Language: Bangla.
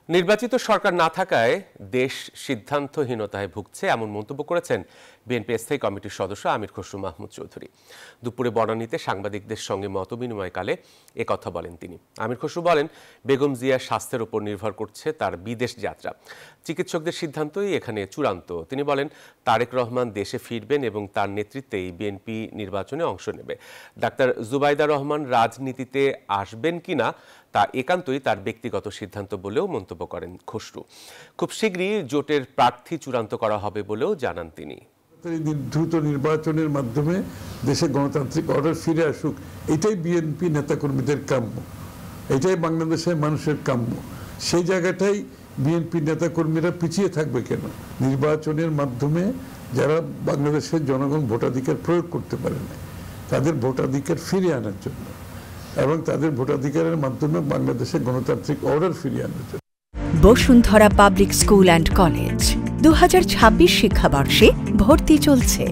নির্বাচিত সরকার না থাকায় দেশ সিদ্ধান্তহীনতায় ভুগছে এমন মন্তব্য করেছেন বিএনপি স্থায়ী কমিটির সদস্য আমির খসরু মাহমুদ চৌধুরী। দুপুরে বনানীতে সাংবাদিকদের সঙ্গে মতবিনিময়কালে একথা বলেন তিনি। আমির খসরু বলেন, বেগম জিয়ার স্বাস্থ্যের উপর নির্ভর করছে তার বিদেশ যাত্রা। চিকিৎসকদের সিদ্ধান্তই এখানে চূড়ান্ত। তিনি বলেন, তারেক রহমান দেশে ফিরবেন এবং তার নেতৃত্বেই বিএনপি নির্বাচনে অংশ নেবে। ডাক্তার জুবাইদা রহমান রাজনীতিতে আসবেন কিনা তা একান্তই তার ব্যক্তিগত সিদ্ধান্ত বলেও মন্তব্য করেন খসরু। খুব শীঘ্রই জোটের প্রার্থী চূড়ান্ত করা হবে বলেও জানান তিনি। দ্রুত নির্বাচনের মাধ্যমে দেশে গণতান্ত্রিক অর্ডার ফিরে আসুক, এটাই বিএনপি নেতাকর্মীদের কাম্য, এটাই বাংলাদেশের মানুষের কাম্য। সেই জায়গাটাই বিএনপি নেতাকর্মীরা পিছিয়ে থাকবে কেন? নির্বাচনের মাধ্যমে যারা বাংলাদেশের জনগণ ভোটাধিকার প্রয়োগ করতে পারে না, তাদের ভোটাধিকার ফিরিয়ে আনার জন্য এবং তাদের ভোটাধিকারের মাধ্যমে বাংলাদেশের গণতান্ত্রিক অর্ডার ফিরিয়ে আনার জন্য Bashundhara public school and college 2026 শিক্ষাবর্ষে ভর্তি চলছে।